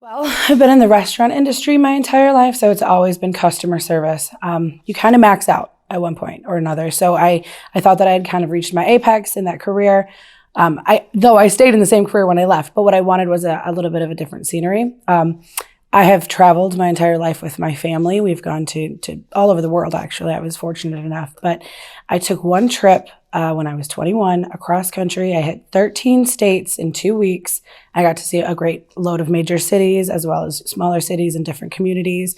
Well, I've been in the restaurant industry my entire life, so it's always been customer service. You kind of max out at one point or another. So I thought that I had kind of reached my apex in that career. Though I stayed in the same career when I left, but what I wanted was a little bit of a different scenery. I have traveled my entire life with my family. We've gone to all over the world, actually. I was fortunate enough. But I took one trip when I was 21 across country. I hit 13 states in 2 weeks. I got to see a great load of major cities as well as smaller cities and different communities.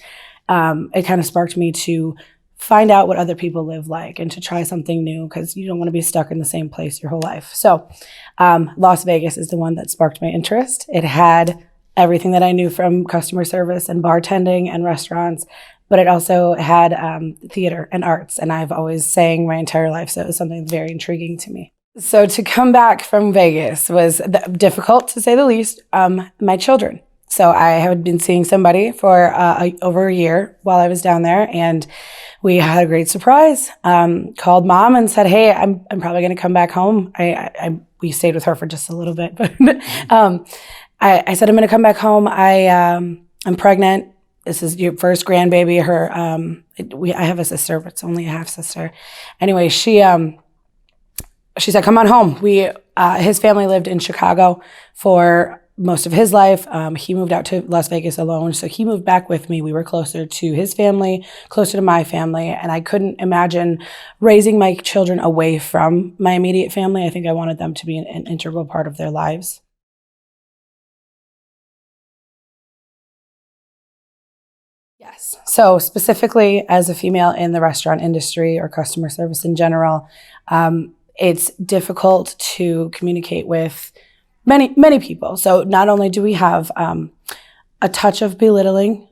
It kind of sparked me to find out what other people live like and to try something new because you don't want to be stuck in the same place your whole life. So Las Vegas is the one that sparked my interest. It had everything that I knew from customer service and bartending and restaurants, but it also had theater and arts. And I've always sang my entire life, so it was something very intriguing to me. So to come back from Vegas was difficult, to say the least. My children. So I had been seeing somebody for over a year while I was down there, and we had a great surprise. Called mom and said, "Hey, I'm probably going to come back home." We stayed with her for just a little bit, but I said, "I'm going to come back home. I'm pregnant. This is your first grandbaby." I have a sister, but it's only a half sister. Anyway, she said, "Come on home." His family lived in Chicago for most of his life. He moved out to Las Vegas alone, so he moved back with me. We were closer to his family, closer to my family, and I couldn't imagine raising my children away from my immediate family. I think I wanted them to be an integral part of their lives. Yes. So specifically as a female in the restaurant industry or customer service in general, it's difficult to communicate with many people. So not only do we have a touch of belittling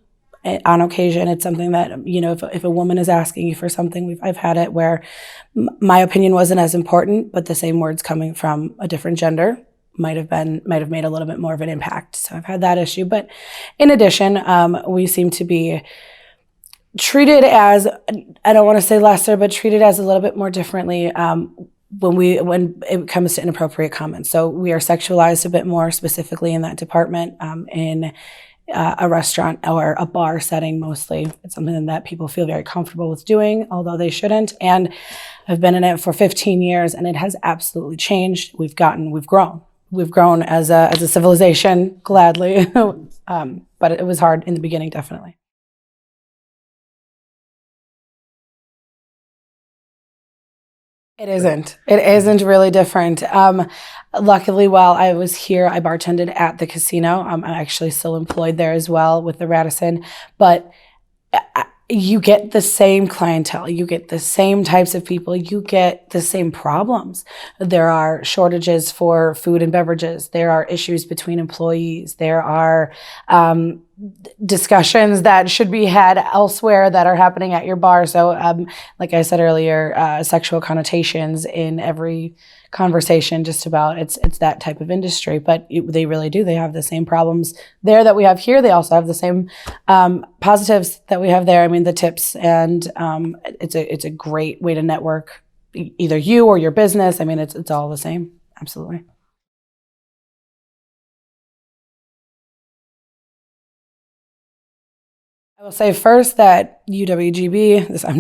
on occasion, it's something that, if a woman is asking you for something, I've had it where my opinion wasn't as important, but the same words coming from a different gender might have made a little bit more of an impact. So I've had that issue. But in addition, we seem to be treated as, I don't want to say lesser, but treated as a little bit more differently when it comes to inappropriate comments. So we are sexualized a bit more, specifically in that department, in a restaurant or a bar setting mostly. It's something that people feel very comfortable with doing, although they shouldn't. And I've been in it for 15 years, and it has absolutely changed. We've grown. We've grown as a civilization, gladly. But it was hard in the beginning, definitely. It isn't. It isn't really different. Luckily, while I was here, I bartended at the casino. I'm actually still employed there as well with the Radisson. But you get the same clientele, you get the same types of people, you get the same problems. There are shortages for food and beverages. There are issues between employees. There are discussions that should be had elsewhere that are happening at your bar. So like I said earlier, sexual connotations in every conversation, just about. It's that type of industry, but they really do. They have the same problems there that we have here. They also have the same positives that we have there. I mean, the tips, and it's a great way to network, either you or your business. I mean, it's all the same. Absolutely. I will say first that UWGB, I'm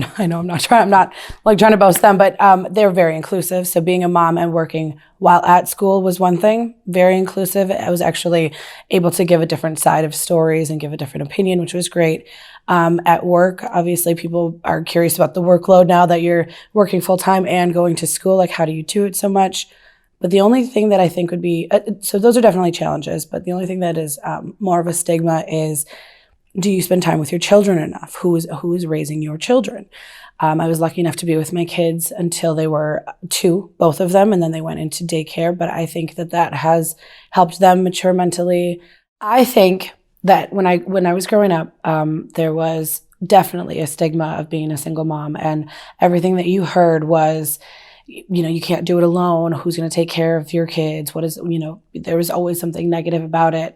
not like trying to boast them, but they're very inclusive. So being a mom and working while at school was one thing, very inclusive. I was actually able to give a different side of stories and give a different opinion, which was great. At work, obviously people are curious about the workload now that you're working full time and going to school. Like, how do you do it so much? But the only thing that I think would be, so those are definitely challenges, but the only thing that is more of a stigma is, do you spend time with your children enough? Who is raising your children? I was lucky enough to be with my kids until they were 2, both of them, and then they went into daycare. But I think that has helped them mature mentally. I think that when I was growing up, there was definitely a stigma of being a single mom, and everything that you heard was, you can't do it alone. Who's going to take care of your kids? There was always something negative about it.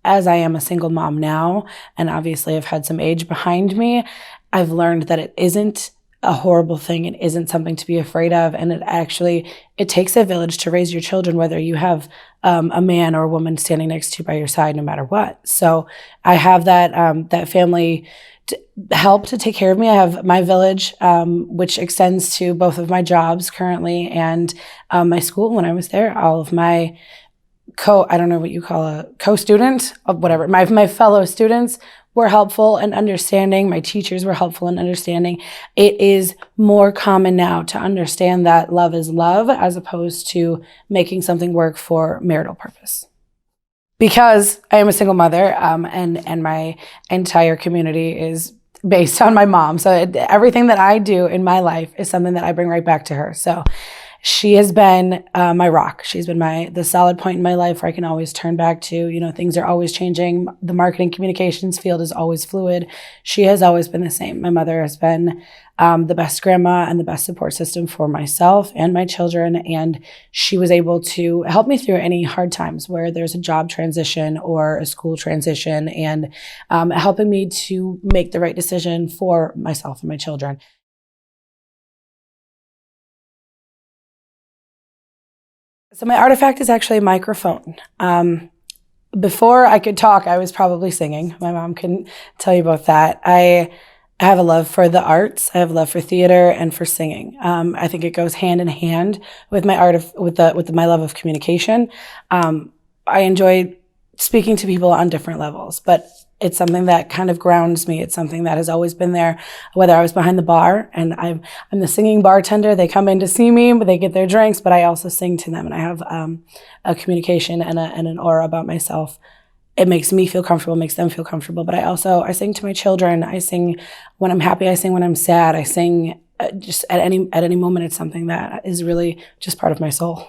As I am a single mom now, and obviously I've had some age behind me, I've learned that it isn't a horrible thing. It isn't something to be afraid of. And it takes a village to raise your children, whether you have a man or a woman standing next to you by your side, no matter what. So I have that family to help to take care of me. I have my village, which extends to both of my jobs currently and my school when I was there. All of my I don't know what you call a co-student, whatever. My fellow students were helpful and understanding. My teachers were helpful and understanding. It is more common now to understand that love is love as opposed to making something work for marital purpose. Because I am a single mother, and my entire community is based on my mom. So everything that I do in my life is something that I bring right back to her. So she has been my rock. She's been the solid point in my life where I can always turn back to. Things are always changing. The marketing communications field is always fluid. She has always been the same. My mother has been the best grandma and the best support system for myself and my children. And she was able to help me through any hard times where there's a job transition or a school transition, and helping me to make the right decision for myself and my children. So my artifact is actually a microphone. Before I could talk, I was probably singing. My mom can tell you about that. I have a love for the arts. I have a love for theater and for singing. I think it goes hand in hand with my my love of communication. I enjoy speaking to people on different levels, but it's something that kind of grounds me. It's something that has always been there, whether I was behind the bar and I'm the singing bartender. They come in to see me, but they get their drinks, but I also sing to them, and I have a communication and an aura about myself. It makes me feel comfortable, makes them feel comfortable. But I sing to my children. I sing when I'm happy. I sing when I'm sad. I sing just at any moment. It's something that is really just part of my soul.